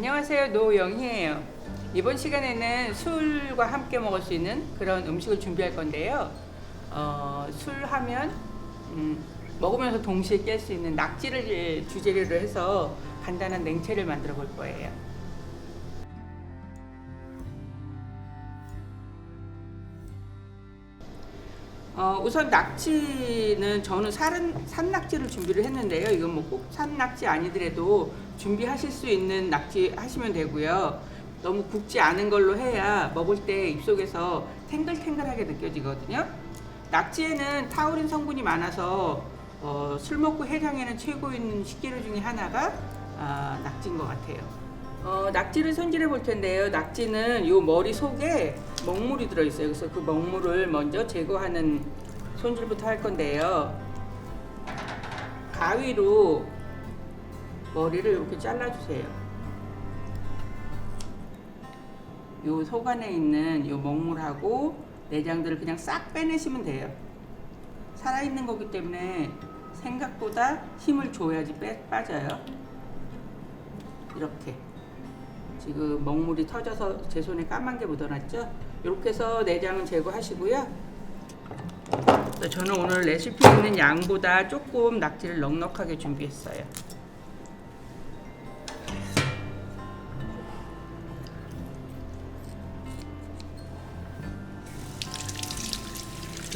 안녕하세요, 노영희예요. 이번 시간에는 술과 함께 먹을 수 있는 그런 음식을 준비할 건데요. 술 하면 먹으면서 동시에 깰 수 있는 낙지를 주재료로 해서 간단한 냉채를 만들어 볼 거예요. 우선 낙지는 저는 산낙지를 준비를 했는데요. 이건 뭐 꼭 산낙지 아니더라도 준비하실 수 있는 낙지 하시면 되고요. 너무 굵지 않은 걸로 해야 먹을 때 입속에서 탱글탱글하게 느껴지거든요. 낙지에는 타우린 성분이 많아서 술 먹고 해장에는 최고인 식재료 중에 하나가 낙지인 것 같아요. 낙지를 손질해 볼 텐데요. 낙지는 요 머리 속에 먹물이 들어있어요. 그래서 그 먹물을 먼저 제거하는 손질부터 할 건데요. 가위로 머리를 이렇게 잘라주세요. 요 속 안에 있는 요 먹물하고 내장들을 그냥 싹 빼내시면 돼요. 살아있는 거기 때문에 생각보다 힘을 줘야지 빠져요. 이렇게. 지금 먹물이 터져서 제 손에 까만 게 묻어났죠? 이렇게 해서 내장은 제거하시고요. 저는 오늘 레시피에 있는 양보다 조금 낙지를 넉넉하게 준비했어요.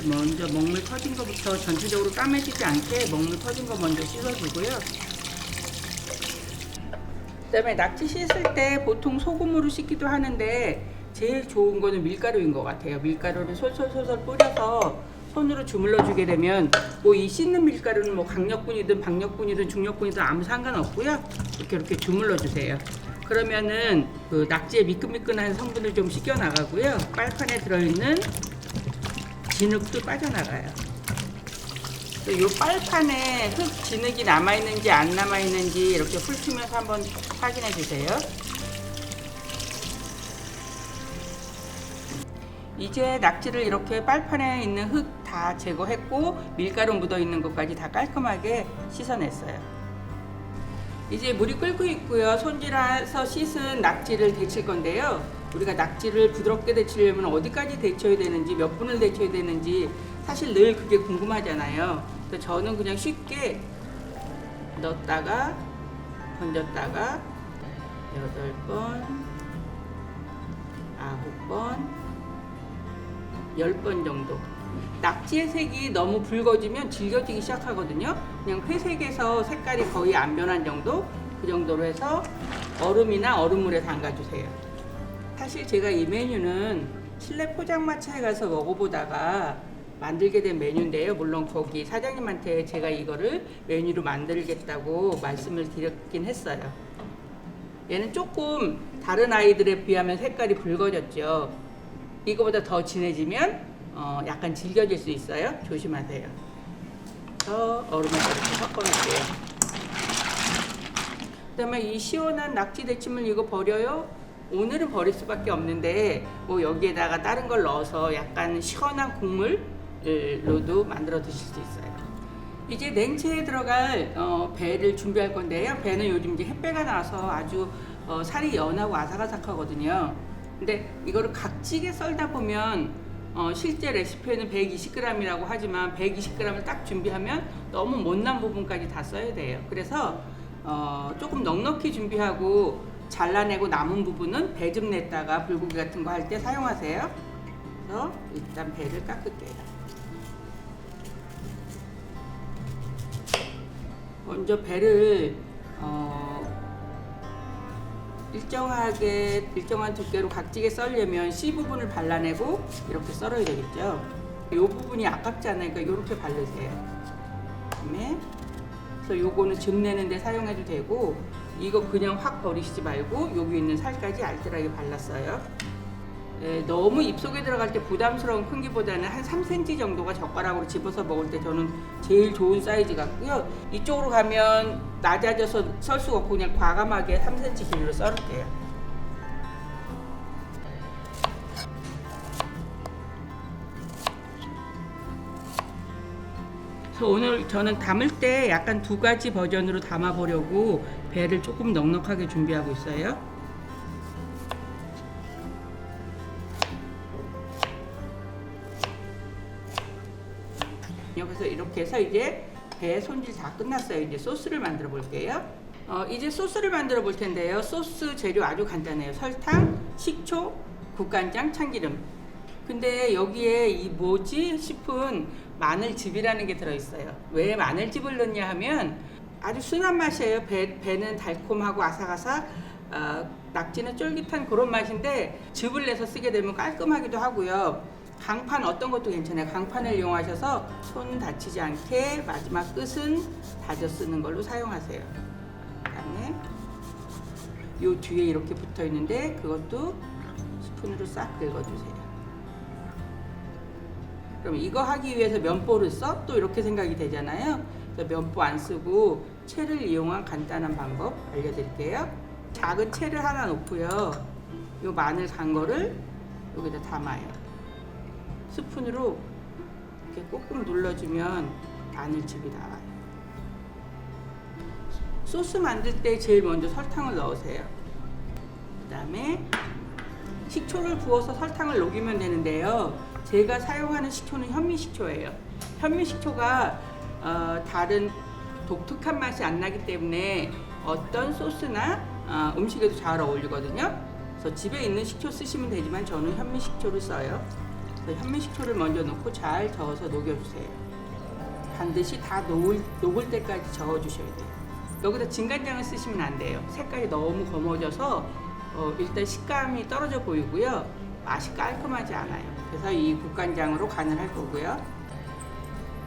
먼저 먹물 터진 거부터 전체적으로 까매지지 않게 먹물 터진 거 먼저 씻어주고요. 그다음에 낙지 씻을 때 보통 소금으로 씻기도 하는데 제일 좋은 거는 밀가루인 것 같아요. 밀가루를 솔솔솔솔 뿌려서 손으로 주물러 주게 되면 뭐 이 씻는 밀가루는 뭐 강력분이든 박력분이든 중력분이든 아무 상관없고요. 이렇게 주물러 주세요. 그러면은 그 낙지의 미끈미끈한 성분을 좀 씻겨 나가고요. 빨판에 들어있는 진흙도 빠져나가요. 이 빨판에 흙 진흙이 남아있는지 안 남아있는지 이렇게 훑으면서 한번 확인해 주세요. 이제 낙지를 이렇게 빨판에 있는 흙 다 제거했고 밀가루 묻어 있는 것까지 다 깔끔하게 씻어냈어요. 이제 물이 끓고 있고요. 손질해서 씻은 낙지를 데칠 건데요. 우리가 낙지를 부드럽게 데치려면 어디까지 데쳐야 되는지 몇 분을 데쳐야 되는지 사실 늘 그게 궁금하잖아요. 그래서 저는 그냥 쉽게 넣었다가 건졌다가 8번, 9번, 10번 정도. 낙지의 색이 너무 붉어지면 질겨지기 시작하거든요. 그냥 회색에서 색깔이 거의 안 변한 정도? 그 정도로 해서 얼음이나 얼음물에 담가주세요. 사실 제가 이 메뉴는 실내 포장마차에 가서 먹어보다가 만들게 된 메뉴인데요. 물론 거기 사장님한테 제가 이거를 메뉴로 만들겠다고 말씀을 드렸긴 했어요. 얘는 조금 다른 아이들에 비하면 색깔이 붉어졌죠. 이거보다 더 진해지면 약간 질겨질 수 있어요. 조심하세요. 얼음을 이렇게 섞어놓을게요. 그 다음에 이 시원한 낙지 데침을 이거 버려요? 오늘은 버릴 수밖에 없는데 뭐 여기에다가 다른 걸 넣어서 약간 시원한 국물로도 만들어 드실 수 있어요. 이제 냉채에 들어갈 배를 준비할 건데요. 배는 요즘 이제 햇배가 나서 아주 살이 연하고 아삭아삭하거든요. 근데 이거를 각지게 썰다 보면 실제 레시피에는 120g이라고 하지만 120g을 딱 준비하면 너무 못난 부분까지 다 써야 돼요. 그래서 조금 넉넉히 준비하고 잘라내고 남은 부분은 배 좀 냈다가 불고기 같은 거 할 때 사용하세요. 그래서 일단 배를 깎을게요. 먼저 배를 일정한 두께로 각지게 썰려면 C 부분을 발라내고 이렇게 썰어야 되겠죠. 이 부분이 아깝지 않으니까 이렇게 바르세요. 그다음에 그래서 요거는 즙 내는데 사용해도 되고 이거 그냥 확 버리시지 말고 여기 있는 살까지 알뜰하게 발랐어요. 너무 입속에 들어갈 때 부담스러운 크기보다는 한 3cm 정도가 젓가락으로 집어서 먹을 때 저는 제일 좋은 사이즈 같고요. 이쪽으로 가면 낮아져서 썰 수가 없고 그냥 과감하게 3cm 길이로 썰을게요. 그래서 오늘 저는 담을 때 약간 두 가지 버전으로 담아 보려고 배를 조금 넉넉하게 준비하고 있어요. 그래서 이렇게 해서 이제 배 손질 다 끝났어요. 이제 소스를 만들어 볼게요. 이제 소스를 만들어 볼 텐데요. 소스 재료 아주 간단해요. 설탕, 식초, 국간장, 참기름. 근데 여기에 이 뭐지 싶은 마늘즙이라는 게 들어있어요. 왜 마늘즙을 넣냐 하면 아주 순한 맛이에요. 배는 달콤하고 아삭아삭, 낙지는 쫄깃한 그런 맛인데 즙을 내서 쓰게 되면 깔끔하기도 하고요. 강판 어떤 것도 괜찮아요. 강판을 이용하셔서 손 다치지 않게 마지막 끝은 다져 쓰는 걸로 사용하세요. 그다음에 요 뒤에 이렇게 붙어 있는데 그것도 스푼으로 싹 긁어주세요. 그럼 이거 하기 위해서 면보를 써? 또 이렇게 생각이 되잖아요. 그래서 면보 안 쓰고 채를 이용한 간단한 방법 알려드릴게요. 작은 채를 하나 놓고요. 요 마늘 간 거를 여기다 담아요. 스푼으로 이렇게 꾹꾹 눌러주면 마늘즙이 나와요. 소스 만들 때 제일 먼저 설탕을 넣으세요. 그 다음에 식초를 부어서 설탕을 녹이면 되는데요. 제가 사용하는 식초는 현미식초예요. 현미식초가 다른 독특한 맛이 안 나기 때문에 어떤 소스나 음식에도 잘 어울리거든요. 그래서 집에 있는 식초 쓰시면 되지만 저는 현미식초를 써요. 현미식초를 먼저 넣고 잘 저어서 녹여주세요. 반드시 다 녹을 때까지 저어주셔야 돼요. 여기다 진간장을 쓰시면 안 돼요. 색깔이 너무 검어져서 일단 식감이 떨어져 보이고요. 맛이 깔끔하지 않아요. 그래서 이 국간장으로 간을 할 거고요.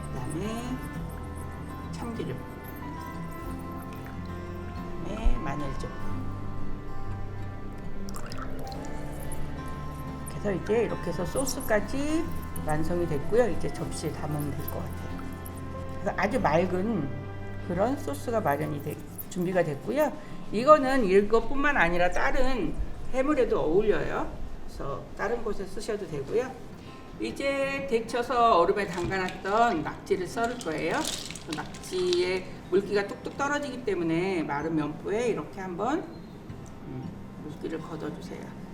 그 다음에 참기름, 그 다음에 마늘즙. 그래서 이제 이렇게 해서 소스까지 완성이 됐고요. 이제 접시에 담으면 될 것 같아요. 그래서 아주 맑은 그런 소스가 준비가 됐고요. 이거는 이것뿐만 아니라 다른 해물에도 어울려요. 그래서 다른 곳에 쓰셔도 되고요. 이제 데쳐서 얼음에 담가놨던 낙지를 썰을 거예요. 낙지에 물기가 뚝뚝 떨어지기 때문에 마른 면보에 이렇게 한번 물기를 걷어주세요.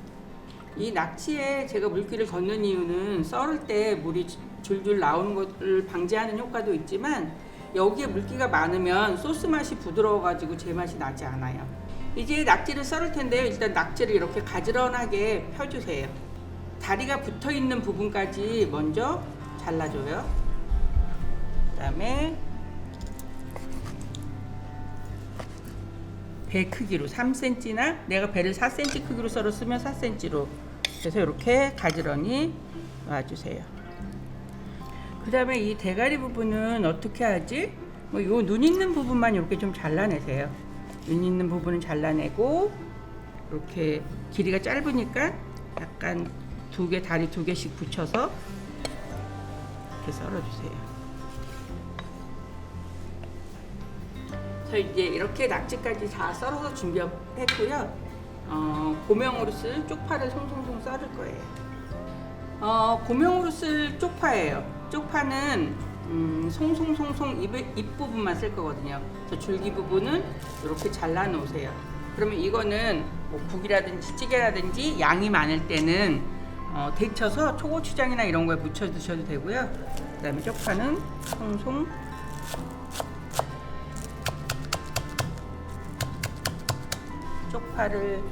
이 낙지에 제가 물기를 걷는 이유는 썰을 때 물이 줄줄 나오는 것을 방지하는 효과도 있지만 여기에 물기가 많으면 소스 맛이 부드러워가지고 제 맛이 나지 않아요. 이제 낙지를 썰을 텐데요. 일단 낙지를 이렇게 가지런하게 펴주세요. 다리가 붙어있는 부분까지 먼저 잘라줘요. 그 다음에 배 크기로 3cm나 내가 배를 4cm 크기로 썰었으면 4cm로 그래서 이렇게 가지런히 놔주세요. 그 다음에 이 대가리 부분은 어떻게 하지? 요 눈 있는 부분만 이렇게 좀 잘라내세요. 눈 있는 부분은 잘라내고 이렇게 길이가 짧으니까 약간 다리 두 개씩 붙여서 이렇게 썰어주세요. 이제 이렇게 낙지까지 다 썰어서 준비했고요. 고명으로 쓸 쪽파를 송송송 썰을 거예요. 고명으로 쓸 쪽파예요. 쪽파는 송송송송 잎 부분만 쓸 거거든요. 저 줄기 부분은 이렇게 잘라 놓으세요. 그러면 이거는 뭐 국이라든지 찌개라든지 양이 많을 때는 데쳐서 초고추장이나 이런 거에 묻혀 드셔도 되고요. 그 다음에 쪽파는 송송 쪽파를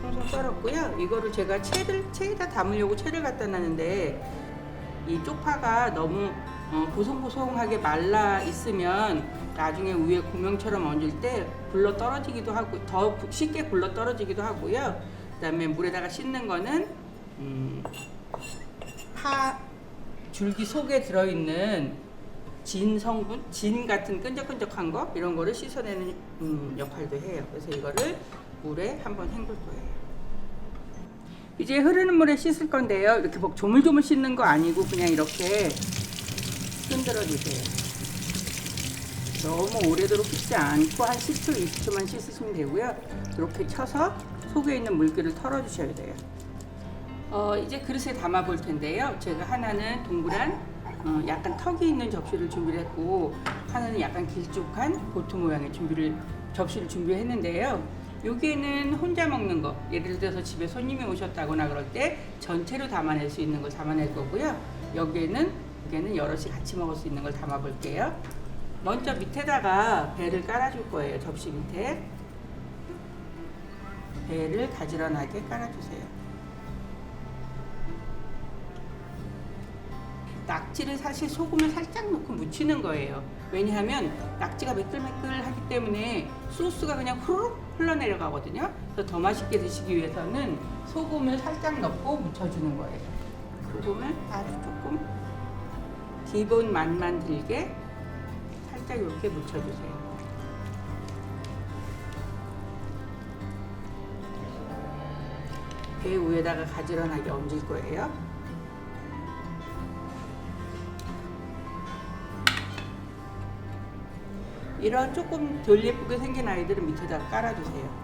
송송 썰었고요. 이거를 제가 체에다 담으려고 채를 갖다 놨는데 이 쪽파가 너무 보송보송하게 말라 있으면 나중에 위에 고명처럼 얹을 때 굴러 떨어지기도 하고 더 쉽게 굴러 떨어지기도 하고요. 그다음에 물에다가 씻는 거는 파 줄기 속에 들어있는 진 성분, 진 같은 끈적끈적한 거 이런 거를 씻어내는 역할도 해요. 그래서 이거를 물에 한번 헹굴 거예요. 이제 흐르는 물에 씻을 건데요. 이렇게 막 조물조물 씻는 거 아니고 그냥 이렇게 흔들어 주세요. 너무 오래도록 씻지 않고 한 10초, 20초만 씻으시면 되고요. 이렇게 쳐서 속에 있는 물기를 털어 주셔야 돼요. 이제 그릇에 담아 볼 텐데요. 제가 하나는 동그란 약간 턱이 있는 접시를 준비를 했고 하나는 약간 길쭉한 보트 모양의 접시를 준비했는데요. 여기에는 혼자 먹는 거, 예를 들어서 집에 손님이 오셨다거나 그럴 때 전체로 담아낼 수 있는 거 담아낼 거고요. 여기에는 여기는 여럿이 같이 먹을 수 있는 걸 담아 볼게요. 먼저 밑에다가 배를 깔아줄 거예요. 접시 밑에 배를 가지런하게 깔아주세요. 낙지를 사실 소금을 살짝 넣고 무치는 거예요. 왜냐하면 낙지가 매끌매끌하기 때문에 소스가 그냥 후루룩 흘러내려가거든요. 그래서 더 맛있게 드시기 위해서는 소금을 살짝 넣고 무쳐주는 거예요. 소금을 아주 조금 기본 맛만 들게 살짝 이렇게 묻혀주세요. 배 위에다가 가지런하게 얹을 거예요. 이런 조금 덜 예쁘게 생긴 아이들은 밑에다가 깔아주세요.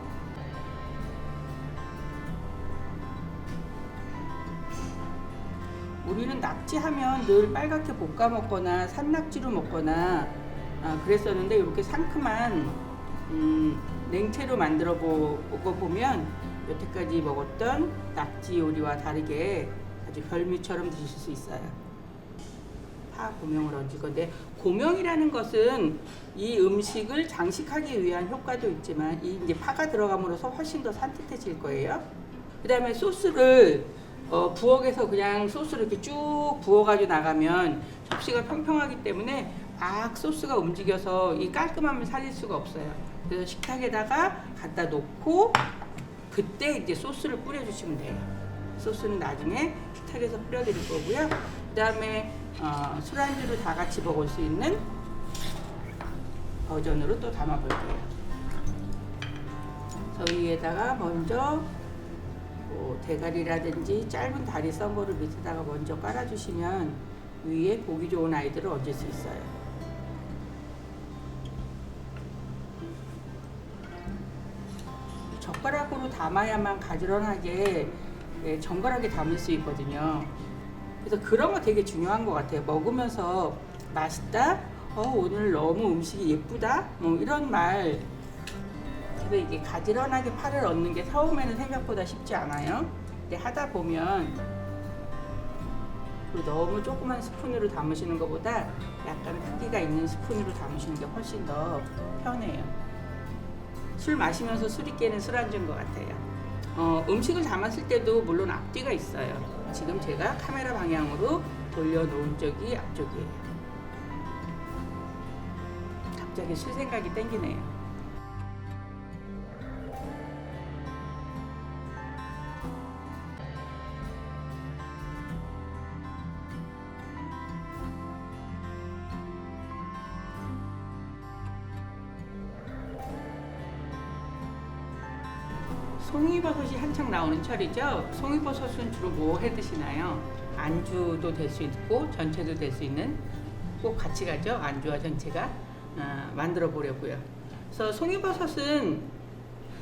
우리는 낙지 하면 늘 빨갛게 볶아 먹거나 산낙지로 먹거나 그랬었는데 이렇게 상큼한 냉채로 만들어 보면 여태까지 먹었던 낙지 요리와 다르게 아주 별미처럼 드실 수 있어요. 파 고명을 얹을 건데, 고명이라는 것은 이 음식을 장식하기 위한 효과도 있지만 이 이제 파가 들어감으로써 훨씬 더 산뜻해질 거예요. 그 다음에 소스를 부엌에서 그냥 소스를 이렇게 쭉 부어가지고 나가면 접시가 평평하기 때문에 막 소스가 움직여서 이 깔끔함을 살릴 수가 없어요. 그래서 식탁에다가 갖다 놓고 그때 이제 소스를 뿌려주시면 돼요. 소스는 나중에 식탁에서 뿌려드릴 거고요. 그 다음에 술안주로 다 같이 먹을 수 있는 버전으로 또 담아 볼게요. 저 위에다가 먼저 대가리라든지 짧은 다리 썬 거를 밑에다가 먼저 깔아주시면 위에 보기 좋은 아이들을 얹을 수 있어요. 젓가락으로 담아야만 가지런하게 정갈하게 담을 수 있거든요. 그래서 그런 거 되게 중요한 것 같아요. 먹으면서 맛있다, 오늘 너무 음식이 예쁘다, 뭐 이런 말. 그래서 이게 가지런하게 파를 얻는 게 처음에는 생각보다 쉽지 않아요. 근데 하다 보면 너무 조그만 스푼으로 담으시는 것보다 약간 크기가 있는 스푼으로 담으시는 게 훨씬 더 편해요. 술 마시면서 술이 깨는 술안주인 것 같아요. 음식을 담았을 때도 물론 앞뒤가 있어요. 지금 제가 카메라 방향으로 돌려놓은 쪽이 앞쪽이에요. 갑자기 술 생각이 땡기네요. 송이버섯이 한창 나오는 철이죠. 송이버섯은 주로 뭐 해 드시나요? 안주도 될 수 있고 전체도 될 수 있는, 꼭 같이 가죠. 안주와 전체가 만들어 보려고요. 그래서 송이버섯은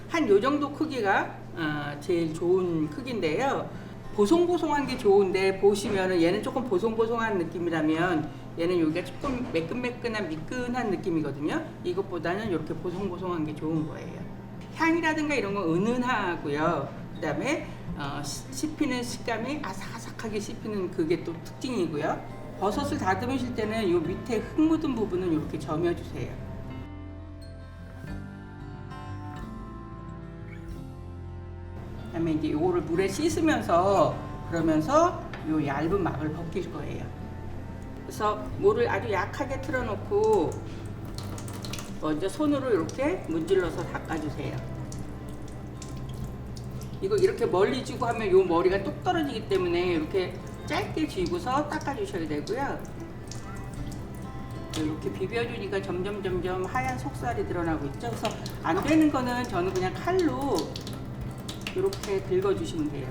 한 요 정도 크기가 제일 좋은 크기인데요. 보송보송한 게 좋은데, 보시면은 얘는 조금 보송보송한 느낌이라면 얘는 여기가 조금 매끈매끈한 미끈한 느낌이거든요. 이것보다는 이렇게 보송보송한 게 좋은 거예요. 향이라든가 이런 건 은은하고요. 그 다음에 씹히는 식감이 아삭아삭하게 씹히는 그게 또 특징이고요. 버섯을 다듬으실 때는 이 밑에 흙 묻은 부분은 이렇게 점여주세요. 그 다음에 이제 이거를 물에 씻으면서 그러면서 이 얇은 막을 벗길 거예요. 그래서 물을 아주 약하게 틀어놓고 먼저 손으로 이렇게 문질러서 닦아주세요. 이거 이렇게 멀리 쥐고 하면 이 머리가 뚝 떨어지기 때문에 이렇게 짧게 쥐고서 닦아주셔야 되고요. 이렇게 비벼주니까 점점 하얀 속살이 드러나고 있죠. 그래서 안 되는 거는 저는 그냥 칼로 이렇게 긁어주시면 돼요.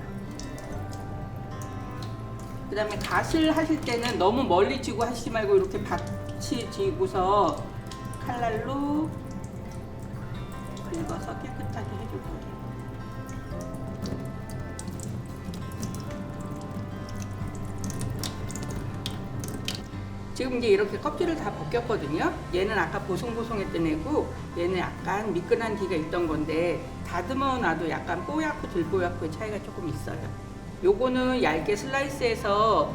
그 다음에 갓을 하실 때는 너무 멀리 쥐고 하시지 말고 이렇게 같이 쥐고서 칼날로 긁어서 깨끗하게 해줄 거예요. 지금 이제 이렇게 껍질을 다 벗겼거든요. 얘는 아까 보송보송했던 애고 얘는 약간 미끈한 기가 있던 건데, 다듬어 놔도 약간 뽀얗고 덜 뽀얗고의 차이가 조금 있어요. 요거는 얇게 슬라이스해서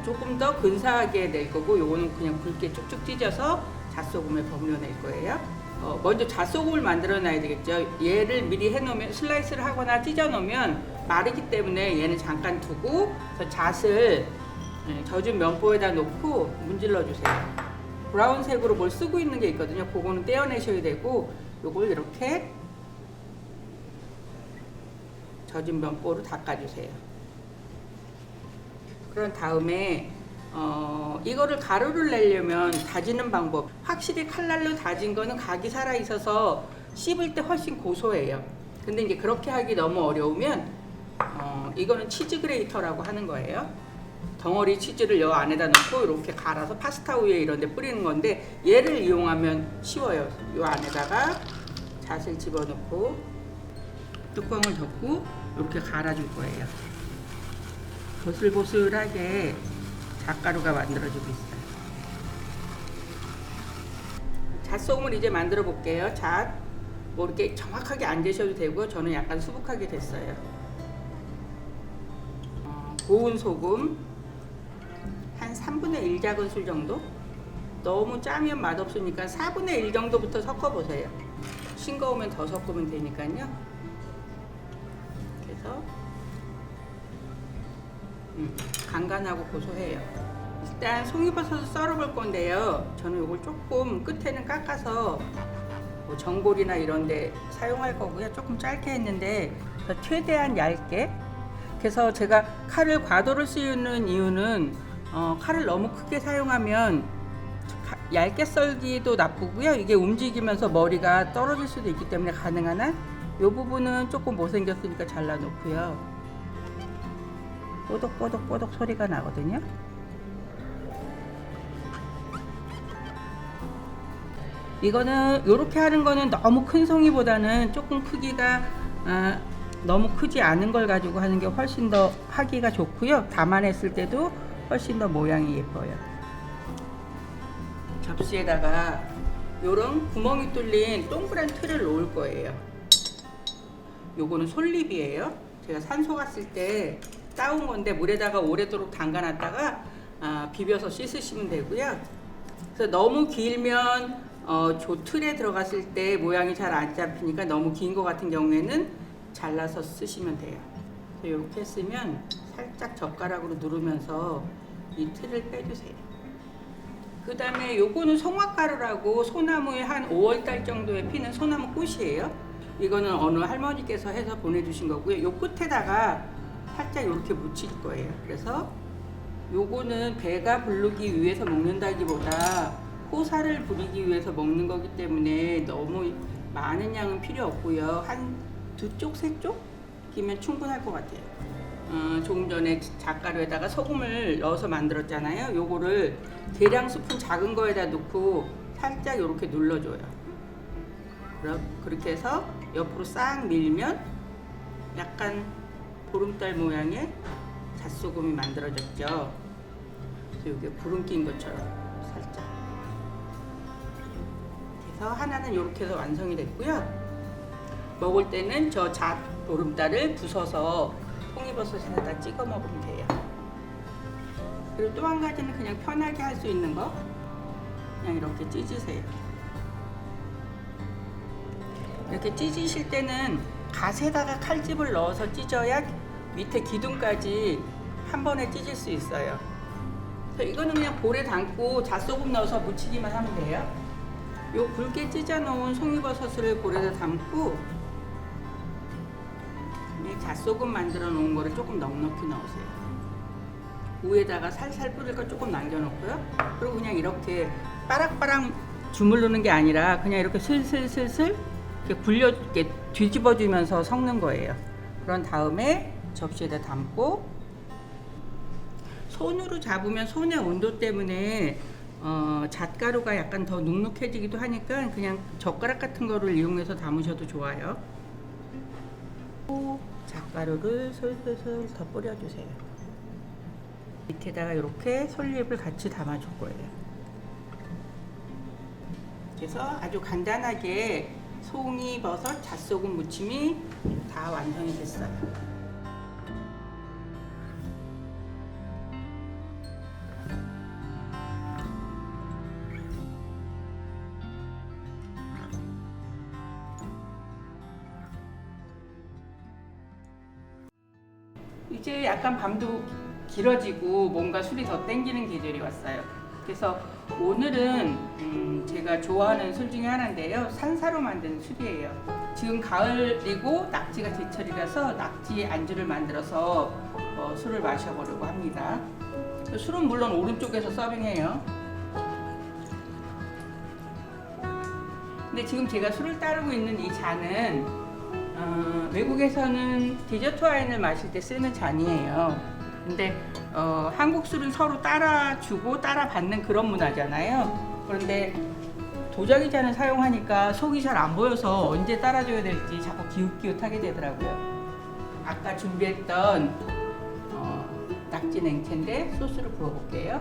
조금 더 근사하게 낼 거고, 요거는 그냥 굵게 쭉쭉 찢어서 잣소금에 버무려낼 거예요. 먼저 잣소금을 만들어 놔야 되겠죠. 얘를 미리 해놓으면, 슬라이스를 하거나 찢어 놓으면 마르기 때문에 얘는 잠깐 두고 잣을 젖은 면보에다 놓고 문질러 주세요. 브라운색으로 뭘 쓰고 있는 게 있거든요. 그거는 떼어내셔야 되고, 요걸 이렇게 젖은 면보로 닦아주세요. 그런 다음에 이거를 가루를 내려면 다지는 방법, 확실히 칼날로 다진 거는 각이 살아 있어서 씹을 때 훨씬 고소해요. 근데 이제 그렇게 하기 너무 어려우면 이거는 치즈 그레이터라고 하는 거예요. 덩어리 치즈를 여 안에다 넣고 이렇게 갈아서 파스타 위에 이런 데 뿌리는 건데, 얘를 이용하면 쉬워요. 요 안에다가 잣을 집어넣고 뚜껑을 덮고 이렇게 갈아줄 거예요. 보슬보슬하게 잣가루가 만들어지고 있어요. 잣소금을 이제 만들어 볼게요. 잣 뭐 이렇게 정확하게 안 재셔도 되고, 저는 약간 수북하게 됐어요. 고운 소금 한 3분의 1 작은술 정도? 너무 짜면 맛없으니까 4분의 1 정도부터 섞어보세요. 싱거우면 더 섞으면 되니까요. 그래서 간간하고 고소해요. 일단 송이버섯을 썰어볼 건데요. 저는 이걸 조금 끝에는 깎아서 뭐 전골이나 이런 데 사용할 거고요. 조금 짧게 했는데 최대한 얇게. 그래서 제가 칼을 과도로 쓰는 이유는 칼을 너무 크게 사용하면 얇게 썰기도 나쁘고요. 이게 움직이면서 머리가 떨어질 수도 있기 때문에 가능한 한 이 부분은 조금 못생겼으니까 잘라놓고요. 뽀독뽀독뽀독 소리가 나거든요. 이거는 이렇게 하는 거는 너무 큰 송이보다는 조금 크기가 너무 크지 않은 걸 가지고 하는 게 훨씬 더 하기가 좋고요. 담아냈을 때도 훨씬 더 모양이 예뻐요. 접시에다가 요런 구멍이 뚫린 동그란 틀을 놓을 거예요. 요거는 솔잎이에요. 제가 산소 갔을 때 따온 건데 물에다가 오래도록 담가놨다가 비벼서 씻으시면 되고요. 그래서 너무 길면 조 틀에 들어갔을 때 모양이 잘 안 잡히니까, 너무 긴 거 같은 경우에는 잘라서 쓰시면 돼요. 이렇게 쓰면 살짝 젓가락으로 누르면서 이 틀을 빼주세요. 그 다음에 요거는 송화가루라고 소나무에 한 5월달 정도에 피는 소나무 꽃이에요. 이거는 어느 할머니께서 해서 보내주신 거고요. 요 끝에다가 살짝 이렇게 묻힐 거예요. 그래서 요거는 배가 부르기 위해서 먹는다기보다 호사를 부리기 위해서 먹는 거기 때문에 너무 많은 양은 필요 없고요. 한 2쪽, 3쪽이면 충분할 것 같아요. 조금 전에 잣가루에다가 소금을 넣어서 만들었잖아요. 요거를 계량 스푼 작은 거에다 넣고 살짝 이렇게 눌러줘요. 그렇게 해서 옆으로 싹 밀면 약간 보름달 모양의 잣소금이 만들어졌죠. 그래서 이게 구름 낀 것처럼 살짝. 그래서 하나는 이렇게 해서 완성이 됐고요. 먹을 때는 저 잣 보름달을 부숴서 송이버섯에다 찍어 먹으면 돼요. 그리고 또 한 가지는 그냥 편하게 할 수 있는 거, 그냥 이렇게 찢으세요. 이렇게 찢으실 때는 갓에다가 칼집을 넣어서 찢어야 밑에 기둥까지 한 번에 찢을 수 있어요. 그래서 이거는 그냥 볼에 담고 잣소금 넣어서 무치기만 하면 돼요. 요 굵게 찢어 놓은 송이버섯을 볼에다 담고 이 잣소금 만들어 놓은 거를 조금 넉넉히 넣으세요. 위에다가 살살 뿌릴 걸 조금 남겨놓고요. 그리고 그냥 이렇게 빠락빠락 주물르는 게 아니라 그냥 이렇게 슬슬슬슬 이렇게 굴려 이렇게 뒤집어주면서 섞는 거예요. 그런 다음에 접시에다 담고, 손으로 잡으면 손의 온도 때문에 잣가루가 약간 더 눅눅해지기도 하니까 그냥 젓가락 같은 거를 이용해서 담으셔도 좋아요. 잣가루를 솔솔솔 더 뿌려주세요. 밑에다가 이렇게 솔잎을 같이 담아줄 거예요. 그래서 아주 간단하게 송이버섯 잣소금 무침이 다 완성이 됐어요. 이제 약간 밤도 길어지고 뭔가 술이 더 땡기는 계절이 왔어요. 그래서 오늘은 제가 좋아하는 술 중에 하나인데요. 산사로 만든 술이에요. 지금 가을이고 낙지가 제철이라서 낙지 안주를 만들어서 술을 마셔보려고 합니다. 술은 물론 오른쪽에서 서빙해요. 근데 지금 제가 술을 따르고 있는 이 잔은 외국에서는 디저트 와인을 마실 때 쓰는 잔이에요. 근데 한국 술은 서로 따라주고 따라받는 그런 문화잖아요. 그런데 도자기 잔을 사용하니까 속이 잘 안 보여서 언제 따라줘야 될지 자꾸 기웃기웃하게 되더라고요. 아까 준비했던 낙지 냉채인데 소스를 부어볼게요.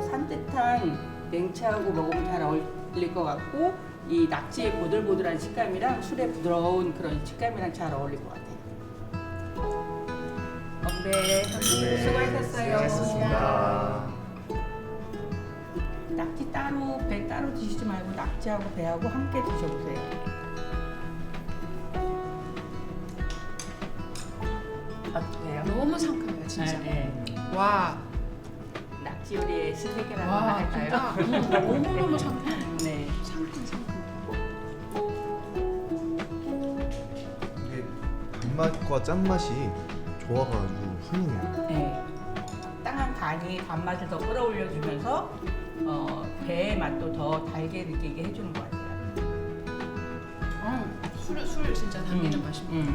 산뜻한 냉채하고 먹으면 잘 어울릴 것 같고 이 낙지의 보들보들한 식감이랑 술의 부드러운 그런 식감이랑 잘 어울릴 것 같아요. 건배. 수고하셨어요. 수고하셨습니다. 낙지 따로 배 따로 드시지 말고 낙지하고 배하고 함께 드셔보세요. 어때요? 너무 상큼해요 진짜. 네. 와, 낙지 요리의 스테이크라고 와 할까요? 진짜 너무 상큼해. 네. 상큼. 이게 단맛과 짠맛이 조화가지고 훌륭해요. 네. 적당한 간이 단맛을 더 끌어올려주면서 배의 맛도 더 달게 느끼게 해주는 것 같아요. 술 진짜 당기는 맛입니다.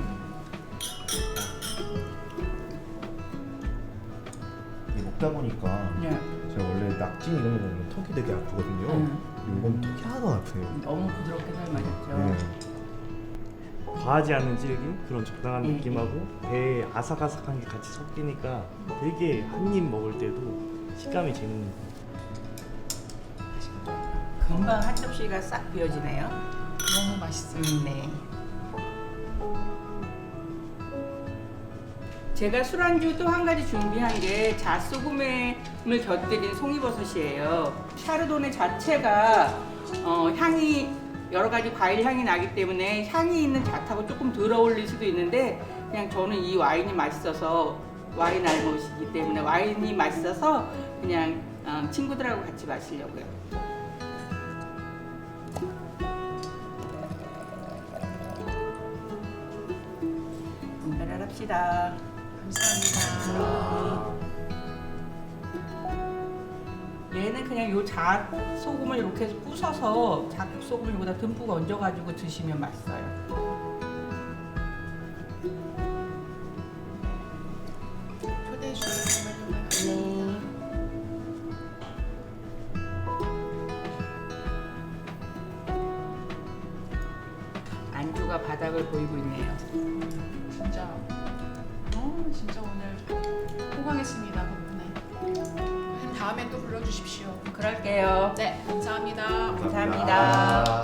이게 먹다 보니까 네. 제가 원래 낙지 이런 거 먹으면 턱이 되게 아프거든요. 이건 턱이 하나도 안 아파요. 너무 부드럽게 삶아졌죠. 네. 과하지 않은 질긴 그런 적당한 느낌하고 배에 아삭아삭한 게 같이 섞이니까 되게 한 입 먹을 때도 식감이 재밌는 것 같아요. 금방 한 접시가 싹 비워지네요. 너무 맛있어요. 네. 제가 술안주 또 한 가지 준비한 게 잣소금을 곁들인 송이버섯이에요. 샤르도네 자체가 향이 여러 가지 과일 향이 나기 때문에 향이 있는 잣하고 조금 덜 어울릴 수도 있는데 그냥 저는 이 와인이 맛있어서 와인 알못이기 때문에 와인이 맛있어서 그냥 친구들하고 같이 마시려고요. 분배를 합시다. 감사합니다. 얘는 그냥 요 잣 소금을 이렇게 해서 부숴서 잣 소금을 여기다 듬뿍 얹어가지고 드시면 맛있어요. 초대해 주셔서 정말 감사합니다. 안주가 바닥을 보이고 있네요. 진짜 오늘 호강했습니다 덕분에. 선생님 다음에 또 불러주십시오. 그럴게요. 네, 감사합니다. 감사합니다.